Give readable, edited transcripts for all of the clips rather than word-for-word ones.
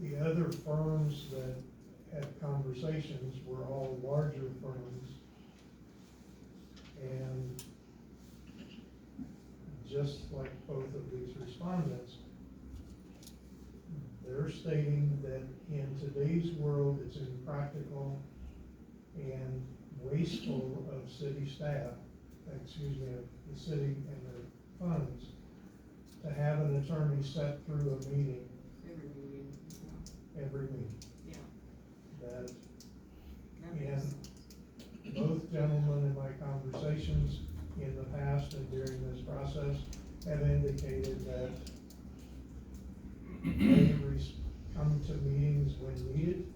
The other firms that had conversations were all larger firms. And just like both of these respondents, they're stating that in today's world, it's impractical and wasteful of city staff, excuse me, of the city and their funds, to have an attorney set through a meeting Every meeting, every meeting. yeah. That, That makes- and both gentlemen in my conversations in the past and during this process have indicated that they come to meetings when needed.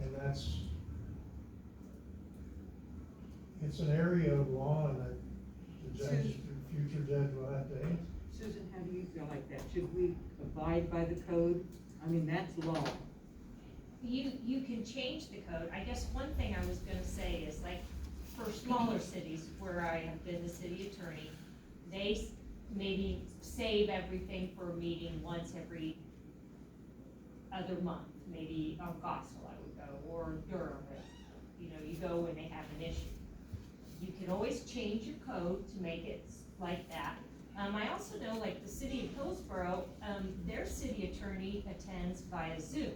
And that's, it's an area of law, and the judge, the future judge will have to answer. Susan, how do you feel like that? Should we abide by the code? I mean, that's law. You can change the code. I guess one thing I was gonna say is, like, for smaller cities where I have been the city attorney, they maybe save everything for a meeting once every other month. Maybe Augustal I would go, or Durham, you know, you go when they have an issue. You can always change your code to make it like that. I also know, like, the city of Hillsborough, their city attorney attends via Zoom.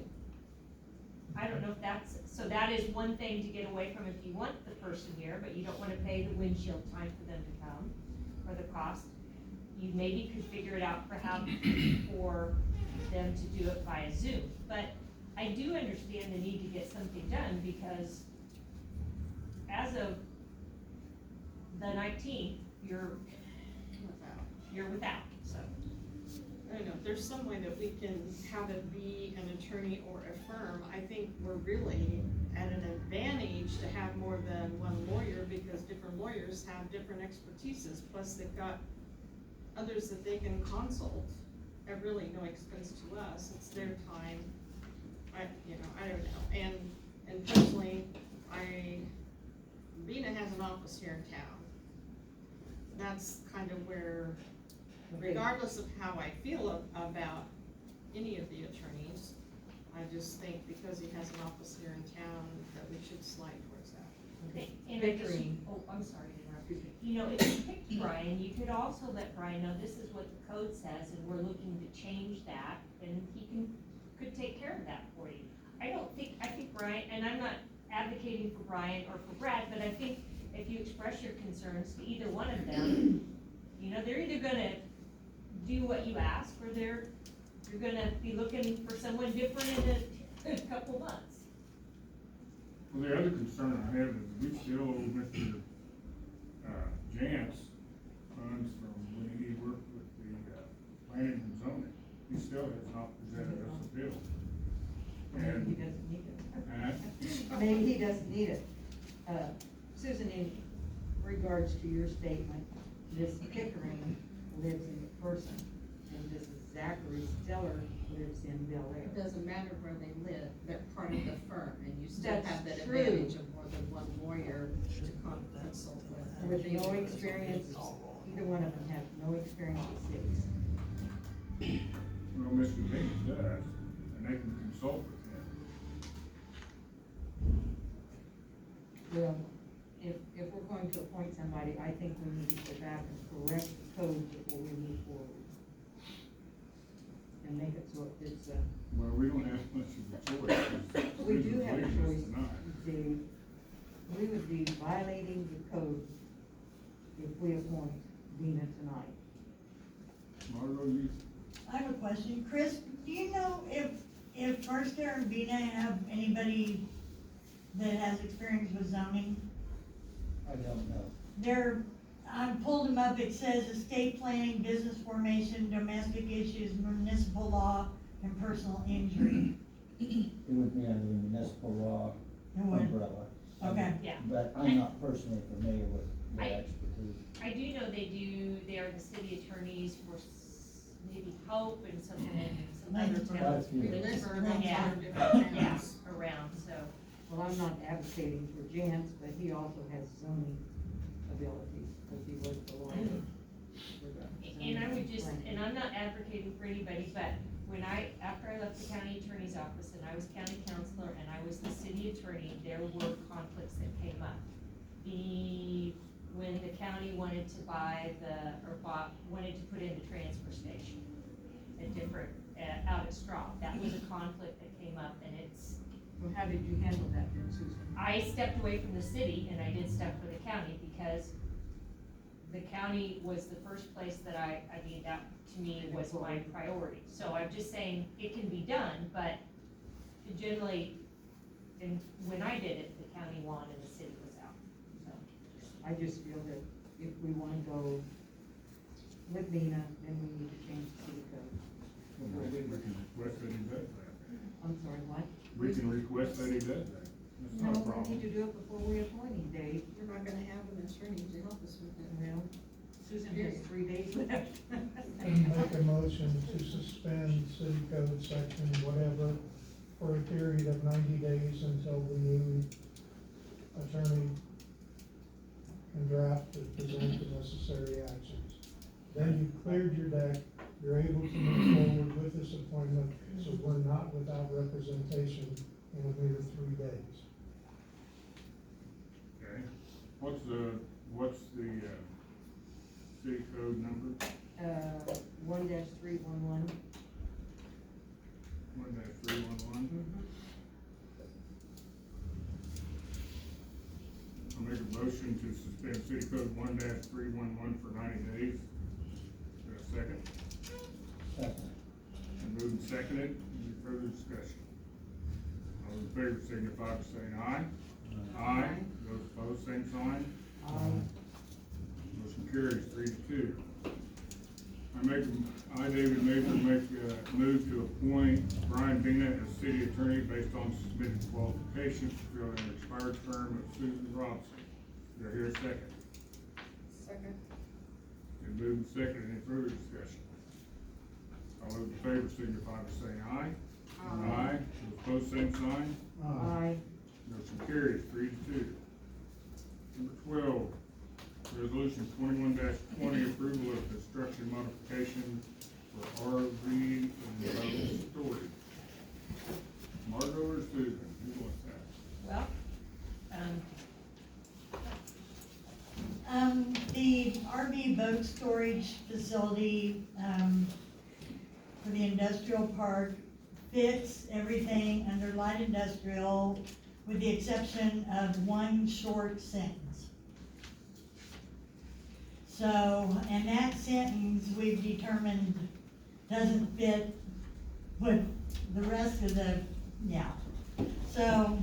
I don't know if that's, so that is one thing to get away from if you want the person here, but you don't wanna pay the windshield time for them to come, or the cost. You maybe could figure it out perhaps for them to do it via Zoom. But I do understand the need to get something done, because as of the 19th, you're without, so. I don't know, if there's some way that we can have it be an attorney or a firm, I think we're really at an advantage to have more than one lawyer, because different lawyers have different expertises, plus they've got others that they can consult at really no expense to us. It's their time. I don't know, and personally, Vena has an office here in town. That's kind of where, regardless of how I feel about any of the attorneys, I just think because he has an office here in town, that we should slide towards that. And I guess I'm sorry to interrupt you. You know, if you picked Brian, you could also let Brian know this is what the code says, and we're looking to change that, and he could take care of that for you. I think Brian, and I'm not advocating for Brian or for Brad, but I think if you express your concerns to either one of them, you know, they're either gonna do what you ask, or you're gonna be looking for someone different in a couple months. Well, the other concern I have is we still owe Mr. Jantz funds from when he worked with the planning and zoning. He still has not presented us a bill. Maybe he And, doesn't need it. uh, Maybe he doesn't need it. Susan, in regards to your statement, Miss Pickering lives in McPherson, and this Zachary Stellar lives in Bel It Air. doesn't matter where they live, they're part of the firm, and you still That's have that true. advantage of more than one lawyer to consult with. With no experience, either one of them have no experience with cities. well, Mr. Jenkins does, and they can consult with him. Well, if we're going to appoint somebody, I think we need to go back and correct the code before we move forward. And make it so it fits, Well, we don't have much of a choice. 'Cause we do Susan's have a leaving us choice, tonight. Dave. We would be violating the code if we appoint Dina tonight. Margot, you, I have a question. Chris, do you know if First Air and Vena have anybody that has experience with zoning? I don't know. I pulled them up, it says estate planning, business formation, domestic issues, municipal law, and personal injury. It would be under the municipal law And what- umbrella. Okay. Yeah. But I'm not personally familiar with the I- expertise. I do know they are the city attorneys for maybe Hope and some other Lynchburg. towns. Yeah. Lynchburg, Yeah. other different Yeah, towns. around, so. Well, I'm not advocating for Jantz, but he also has zoning abilities, because he was the lawyer. for the And I zoning. would just, and I'm not advocating for anybody, but after I left the county attorney's office and I was county counselor and I was the city attorney, there were conflicts that came up. When the county wanted to wanted to put in the transfer station, out at Straw, that was a conflict that came up, and Well, how did you handle that then, Susan? I stepped away from the city and I did stuff for the county because the county was the first place that that to me was my priority. So I'm just saying, it can be done, but generally, and when I did it, the county won and the city was out, so. I just feel that if we wanna go with Nina, then we need to change the city code. Well, we can request that he does that. I'm sorry, what? We can request that he does that. That's No, not a we problem. need to do it before we appoint him, Dave. We're not gonna have an attorney to help us with that. Well, Susan has 3 days left. And make a motion to suspend city code section, whatever, for a period of 90 days until the new attorney can draft and present the necessary actions. Then you've cleared your deck, you're able to move forward with this appointment, so we're not without representation in a mere 3 days. Okay, what's the city code number? 1-311. 1-311. I'll make a motion to suspend city code 1-311 for 90 days. Is there a second? Second. And moved and seconded, any further discussion? All in favor signify by saying aye. Aye. Those opposed, same sign. Motion carries 3-2. David Major, move to appoint Brian Bena as city attorney based on submitted qualifications to fill an expired term of Susan Robinson. Do I hear a second? Second. And moved and seconded, any further discussion? All those in favor signify by saying aye. Aye. Those opposed, same sign. Aye. Motion carries 3-2. Number 12, resolution 21-20, approval of construction modification for RV and boat storage. Margot or Susan, who wants that? Well, The RV boat storage facility, for the industrial park fits everything under light industrial with the exception of one short sentence. So, and that sentence we've determined doesn't fit with the rest of the, yeah. So,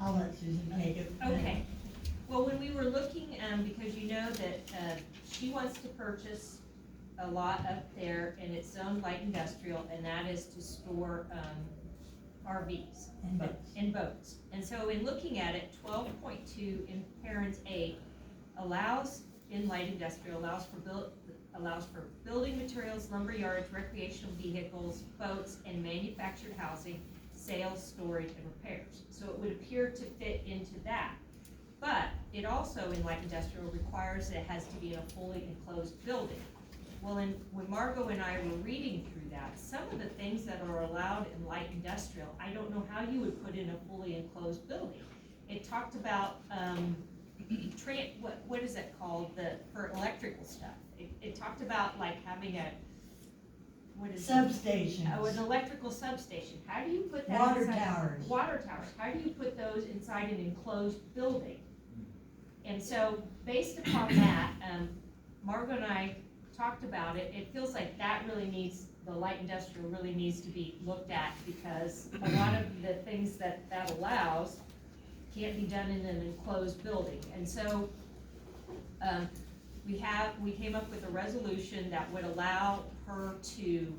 I'll let Susan take it. okay. Well, when we were looking, because you know that, she wants to purchase a lot up there and it's zoned light industrial, and that is to store, RVs. And boats. And boats. And so in looking at it, 12.2 in parents A allows, in light industrial, allows for building materials, lumber yards, recreational vehicles, boats, and manufactured housing, sales, storage, and repairs. So it would appear to fit into that. But it also, in light industrial, requires that it has to be in a fully enclosed building. Well, when Margot and I were reading through that, some of the things that are allowed in light industrial, I don't know how you would put in a fully enclosed building. It talked about, what is it called, for electrical stuff. It talked about like having a, what is it? Substations. Oh, an electrical substation. How do you put that Water inside? towers. Water towers. How do you put those inside an enclosed building? And so, based upon that, Margot and I talked about it. It feels like that really needs, the light industrial really needs to be looked at, because a lot of the things that allows can't be done in an enclosed building. And so, we came up with a resolution that would allow her to,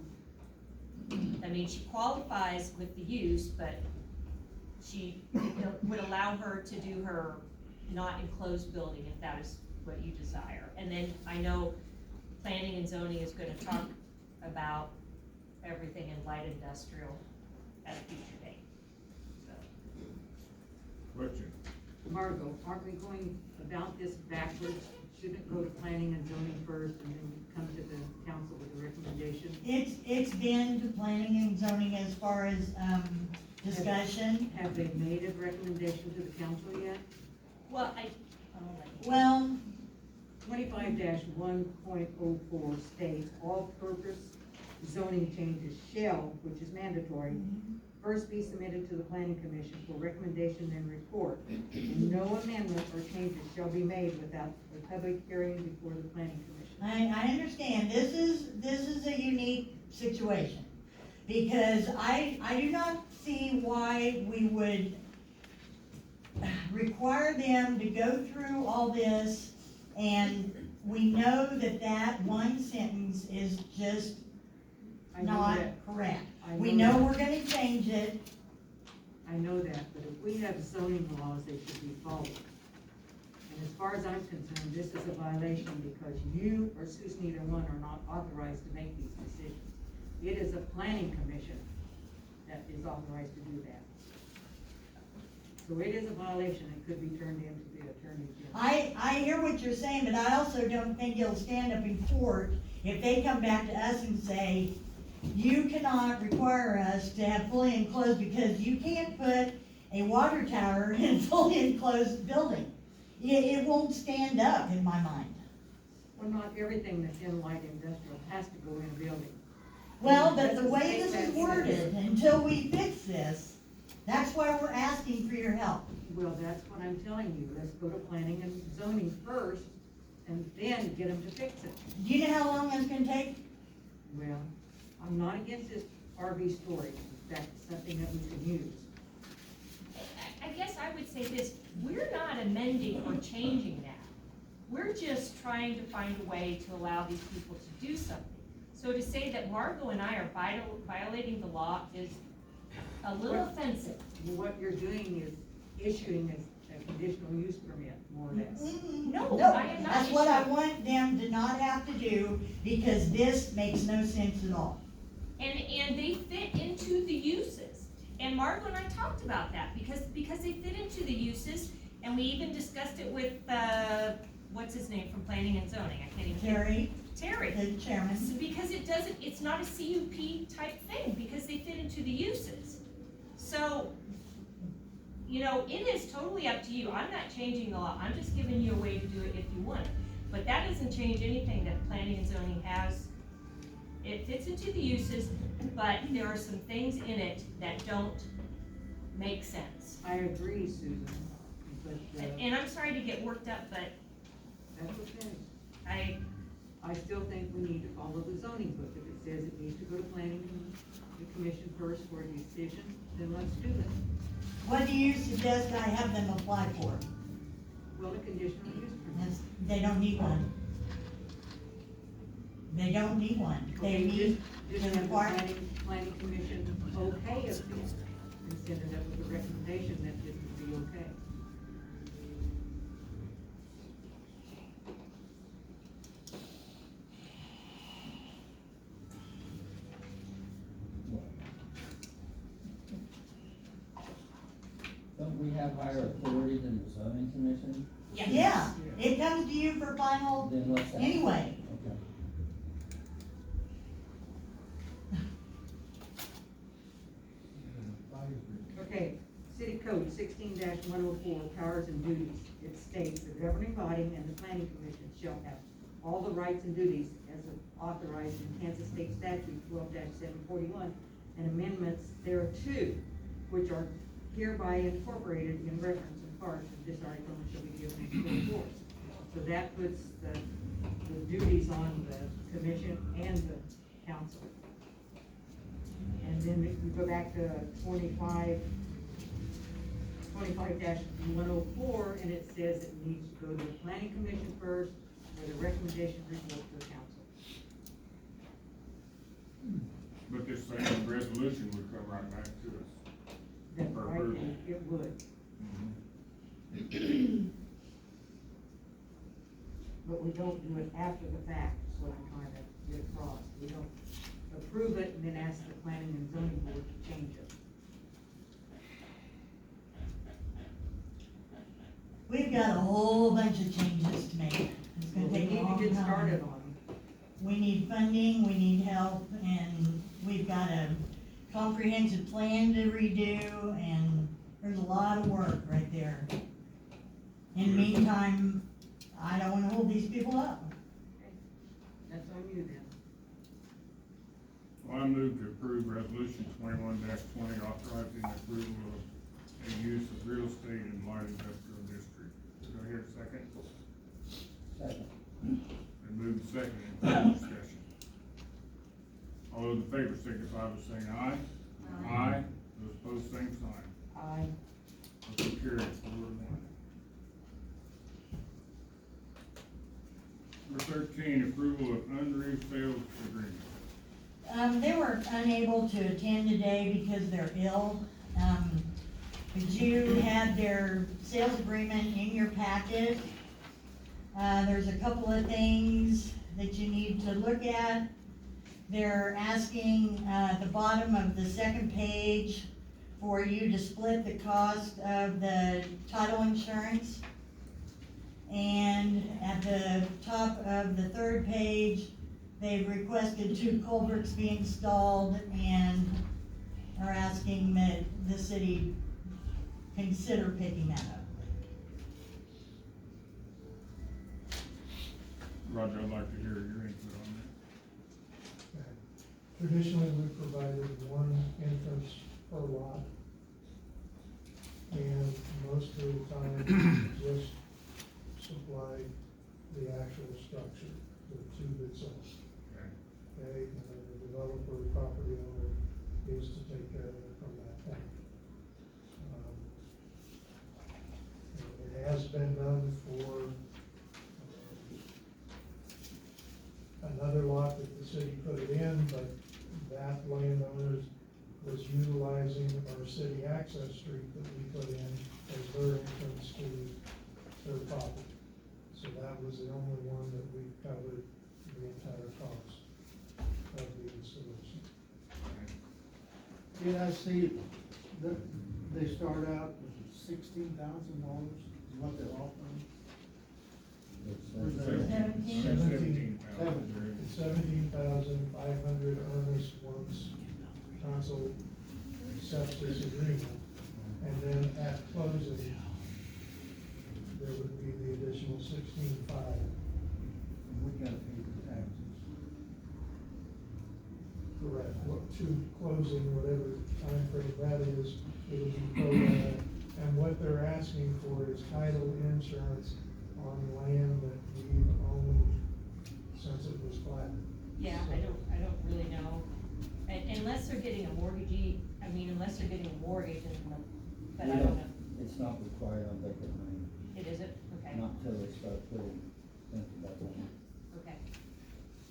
I mean, she qualifies with the use, but she would allow her to do her not enclosed building if that is what you desire. And then I know planning and zoning is gonna talk about everything in light industrial at a future date, so. Question? Margot, aren't we going about this backwards? Shouldn't it go to planning and zoning first and then come to the council with a recommendation? It's been to planning and zoning as far as, discussion. Have they made a recommendation to the council yet? Well, Well, 25-1.04 states, all purpose zoning changes shall, which is mandatory, first be submitted to the planning commission for recommendation and report. And no amendment or changes shall be made without a public hearing before the planning commission. I understand, this is a unique situation, because I do not see why we would require them to go through all this, and we know that one sentence is just I know not that. correct. I We know know that. we're gonna change it, I know that, but if we have zoning laws, they should be followed. And as far as I'm concerned, this is a violation because you or Susan, either one, are not authorized to make these decisions. It is a planning commission that is authorized to do that. So it is a violation, it could be turned into the attorney general. I hear what you're saying, but I also don't think it'll stand up in court if they come back to us and say, you cannot require us to have fully enclosed, because you can't put a water tower in a fully enclosed building. It won't stand up in my mind. Well, not everything that's in light industrial has to go in a building. Well, but the way this is worded, until we fix this, that's why we're asking for your help. Well, that's what I'm telling you, let's go to planning and zoning first, and then get them to fix it. Do you know how long that's gonna take? Well, I'm not against this RV storage, in fact, it's something that we can use. I guess I would say this, we're not amending or changing that. We're just trying to find a way to allow these people to do something. So to say that Margot and I are violating the law is a little offensive. What you're doing is issuing a conditional use permit, more or less. No, No, I am not that's what I issuing- want them to not have to do, because this makes no sense at all. And they fit into the uses. And Margot and I talked about that, because they fit into the uses, and we even discussed it with, what's his name from planning and zoning, I can't even. Terry, Terry. the chairman. Because it's not a CUP type thing, because they fit into the uses. So, you know, it is totally up to you. I'm not changing the law, I'm just giving you a way to do it if you want it. But that doesn't change anything that planning and zoning has. It fits into the uses, but there are some things in it that don't make sense. I agree, Susan, but, And I'm sorry to get worked up, but that's okay. I I still think we need to follow the zoning book. If it says it needs to go to planning and the commission first for a decision, then let's do it. What do you suggest I have them apply for? Well, a conditional use permit. Yes, they don't need one. They don't need one. They Okay, need just the have the requirement. planning commission okay it then, and send it up with a recommendation that this would be okay. Don't we have higher authority than the zoning commission? Yeah, it comes to you for final, Then what's that? anyway. Okay. Okay, city code 16-104, powers and duties. It states the governing body and the planning commission shall have all the rights and duties as authorized in Kansas State Statute 12-741 and amendments thereto, which are hereby incorporated in reference and part of this article and shall be given full force. So that puts the duties on the commission and the council. And then if we go back to 25-104, and it says it needs to go to the planning commission first, with a recommendation report to the council. But this same resolution would come right back to us. That's For right, approval. it would. But we don't do it after the fact, is what I'm trying to get across. We don't approve it and then ask the planning and zoning board to change it. We've got a whole bunch of changes to make, It's Well, gonna we take a need long to get started time. on them. We need funding, we need help, and we've got a comprehensive plan to redo, and there's a lot of work right there. In the meantime, I don't wanna hold these people up. That's on you then. Well, I move to approve resolution 21-20, authorizing the approval of a use of real estate in light industrial district. Do I hear a second? Second. And move second, any further discussion? All those in favor signify by saying aye. Aye. Those opposed, same sign. Aye. Motion carries 4-1. Number 13, approval of unreal sales agreement. They were unable to attend today because they're ill. But you had their sales agreement in your packet. There's a couple of things that you need to look at. They're asking, at the bottom of the second page for you to split the cost of the title insurance. And at the top of the third page, they've requested 2 culverts be installed and are asking that the city consider picking that up. Roger, I'd like to hear your input on Traditionally, we provided one entrance per lot. And most of the time, just supplied the actual structure, the tube itself. that. Okay, and then the developer, property owner is to take care of it from that point. And it has been done for another lot that the city put it in, but that landowner was utilizing our city access street that we put in as their entrance to their property. So that was the only one that we covered the entire cost of the installation. Did I see that they start out with $16,000 is what they're offering? Seventeen. 17,000. It's 17,500 earnest once council accepts this agreement. And then at closing, there would be the additional 16,500. And we gotta pay the taxes. Correct. What to closing, whatever timeframe that is, it would be pro rata. And what they're asking for is title insurance on land that we've owned since it was platted. Yeah, I don't really know, unless they're getting a mortgagee, unless they're getting a mortgage and, but I don't know. It's not required on vacant land, It isn't, okay, not till they start putting into that land. okay.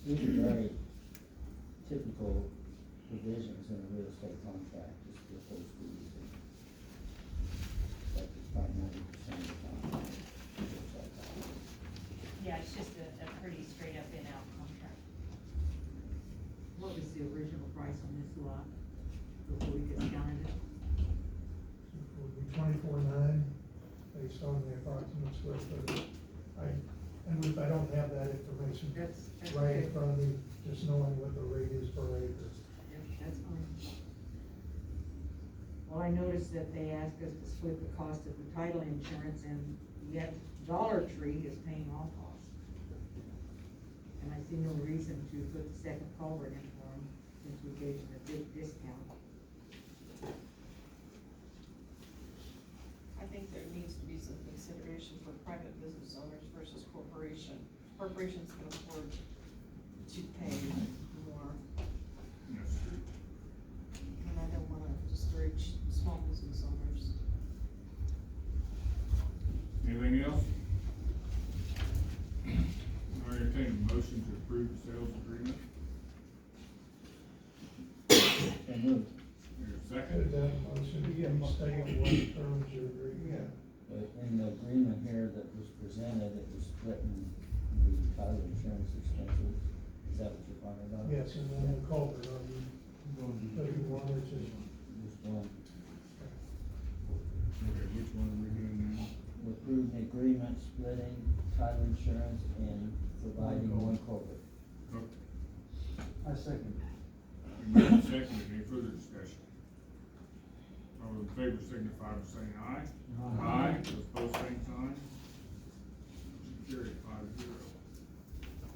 These are very typical provisions in a real estate contract, just the first reason. Like it's about 90% of the time. It's like that. Yeah, it's just a pretty straight up and out contract. What was the original price on this lot before we discounted it? It would be 24.9 based on the approximate square footage. And Ruth, I don't have that information That's right okay. in front of me, just knowing what the rate is per acre. Yep, that's fine. Well, I noticed that they asked us to split the cost of the title insurance, and yet Dollar Tree is paying all costs. And I see no reason to put the second culvert in for them, since we gave them a big discount. I think there needs to be some consideration for private business owners versus corporation. Corporations can afford to pay more, Yes. and I don't wanna discourage small business owners. Anything else? I entertain a motion to approve the sales agreement. So moved. Here's a Could second. that motion restate what terms you agree? Yeah. But in the agreement here that was presented, it was splitting the title insurance expenses. Is that what you're talking about? Yes, and then the culvert, are you, do you want it to? Just one. Okay, which one are we doing now? We're approving the agreement splitting title insurance and providing one culvert. I second. Moved and seconded, any further discussion? All those in favor signify by saying aye. Aye, those opposed, same sign. Motion carried 5-0.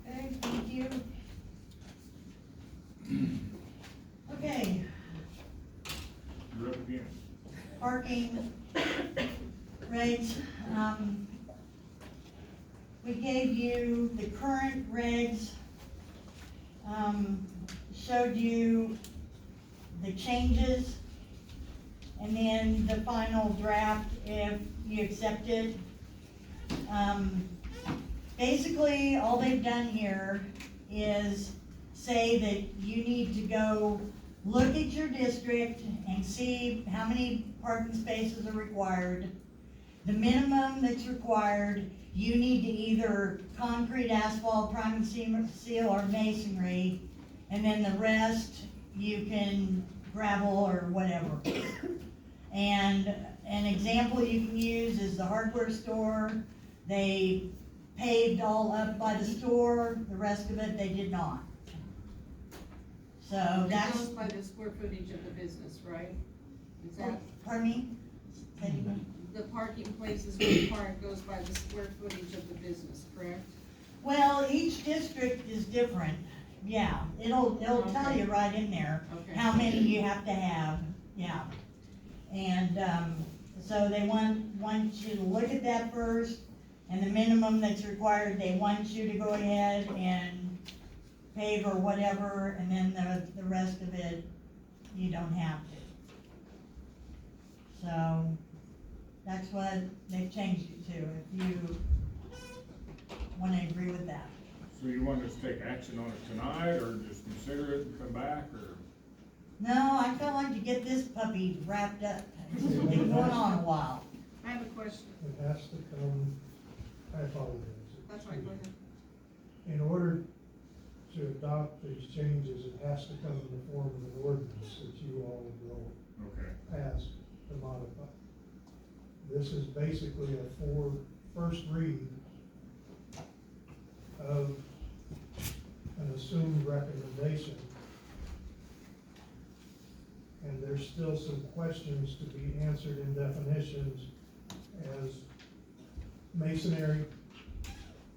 Okay, thank you. Okay, You're up again. parking regs, we gave you the current regs, showed you the changes, and then the final draft if you accept it. Basically, all they've done here is say that you need to go look at your district and see how many parking spaces are required. The minimum that's required, you need to either concrete, asphalt, prime and seal, or masonry, and then the rest, you can gravel or whatever. And an example you can use is the hardware store. They paved all up by the store, the rest of it, they did not. So It that's, goes by the square footage of the business, right? Is that, pardon me? Say it again. the parking places required goes by the square footage of the business, correct? Well, each district is different, yeah, it'll tell you right in there Okay. how many you have to have, yeah. And, so they want you to look at that first, and the minimum that's required, they want you to go ahead and pave or whatever, and then the rest of it, you don't have to. So, that's what they've changed it to, if you wanna agree with that. So you want us to take action on it tonight, or just consider it and come back, or? No, I felt like to get this puppy wrapped up, it's been going on a while. I have a question. It has to come, I apologize. That's right, go ahead. In order to adopt these changes, it has to come in the form of an ordinance that you all will Okay. pass to modify. This is basically a first read of an assumed recommendation. And there's still some questions to be answered in definitions, as masonry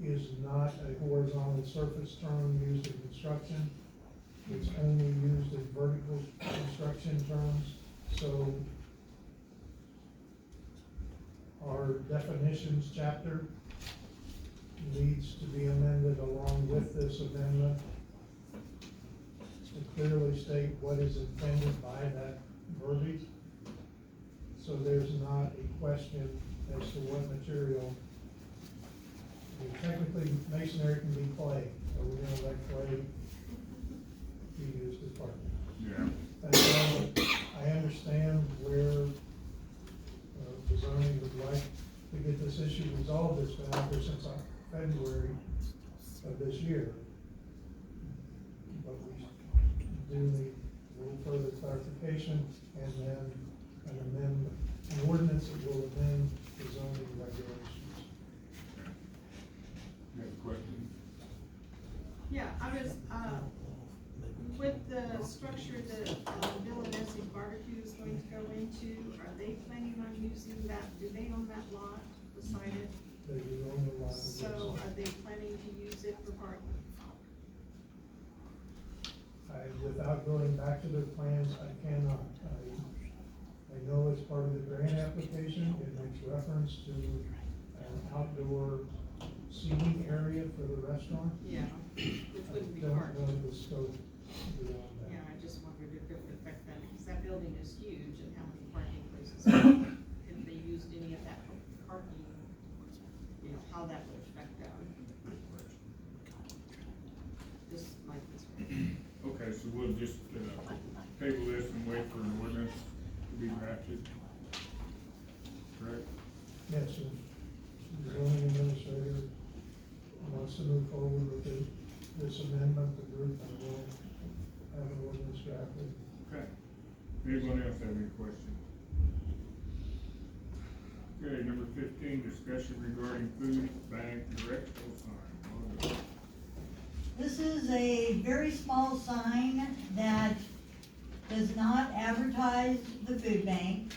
is not a horizontal surface term used in construction. It's only used in vertical construction terms, so our definitions chapter needs to be amended along with this amendment to clearly state what is intended by that verbiage. So there's not a question as to what material. I mean, technically, masonry can be clay, so we're gonna let clay be used as parking. Yeah. And I understand where the zoning would like to get this issue resolved. It's been out there since February of this year. But we do need a little further clarification, and then an amendment, an ordinance that will amend the zoning regulations. You have a question? Yeah, I was, with the structure that, Bill and Essie Barbecue is going to go into, are they planning on using that, do they own that lot beside it? They do own the lot. So are they planning to use it for parking? Without going back to their plans, I cannot. I know it's part of the grant application. It makes reference to an outdoor seating area for the restaurant. Yeah, which wouldn't be Don't parking. know the scope beyond that. Yeah, I just wondered if it would affect them, because that building is huge, and how many parking places, if they used any of that parking, you know, how that would affect them. Just my concern. Okay, so we'll just, table this and wait for an ordinance to be drafted. Correct? Yes, sir. The zoning administrator wants to move forward with this amendment, the group will have an ordinance drafted. Okay. Anyone else have any questions? Okay, number 15, discussion regarding food bank directional sign. Wanda. This is a very small sign that does not advertise the food bank.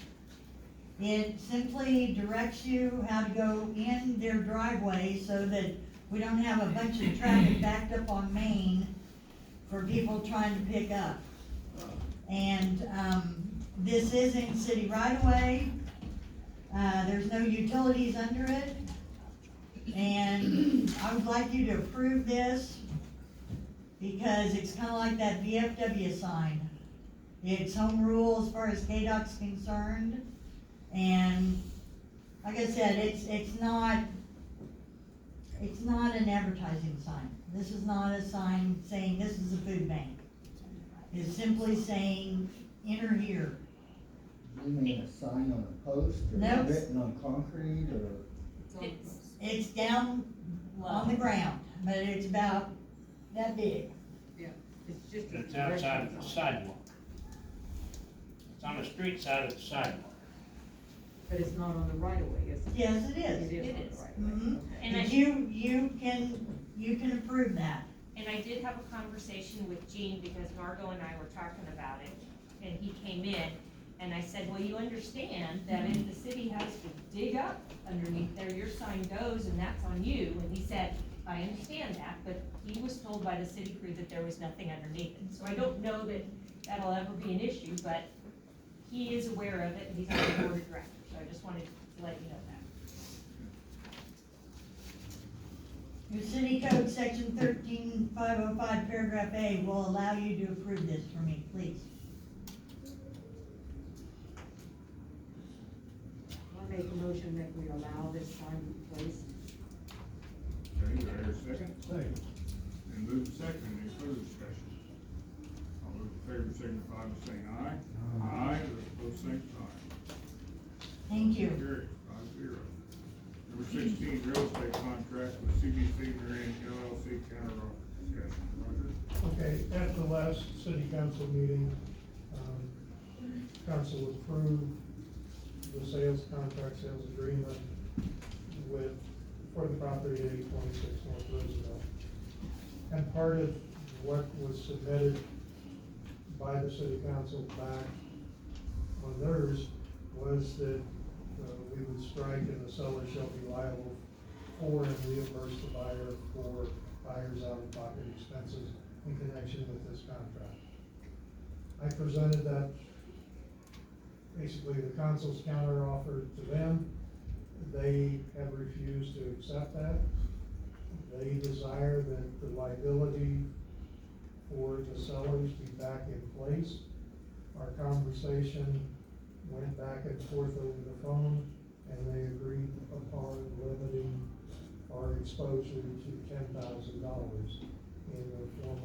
It simply directs you how to go in their driveway so that we don't have a bunch of traffic backed up on Main for people trying to pick up. And, this is in city right of way. There's no utilities under it. And I would like you to approve this because it's kinda like that VFW sign. It's home rule as far as KDOT's concerned. And like I said, it's not an advertising sign. This is not a sign saying this is a food bank. It's simply saying, enter here. You mean a sign on a post, or Nope. written on concrete, or? It's down on the ground, but it's about that big. It's just. a It's outside of the sidewalk. It's on the street side of the sidewalk. But it's not on the right of way, is it? Yes, it is. It is It on is. the right of way. Mhm. Okay. And I- But you can approve that. And I did have a conversation with Gene because Margot and I were talking about it, and he came in, and I said, well, you understand that if the city has to dig up underneath there, your sign goes and that's on you, and he said, I understand that, but he was told by the city crew that there was nothing underneath it, so I don't know that that'll ever be an issue, but he is aware of it, and he's on the board of directors, so I just wanted to let you know that. Your city code section 13505 paragraph A will allow you to approve this for me, please. I make a motion that we allow this sign to be placed. Okay, do I hear a second? Second. And move second, any further discussion? All those in favor signify by saying aye. Aye, those opposed, same sign. Thank you. Carried, 5-0. Number 16, real estate contract with CBC Marion LLC counter offer discussion. Roger? Okay, at the last city council meeting, council approved the sales contract, sales agreement for the property at 826 North Roosevelt. And part of what was submitted by the city council back on theirs was that we would strike and the seller shall be liable for and reimburse the buyer for buyer's out-of-pocket expenses in connection with this contract. I presented that, basically the council's counter offer to them. They have refused to accept that. They desire that the liability for the sellers be back in place. Our conversation went back and forth over the phone, and they agreed upon limiting our exposure to $10,000 in the form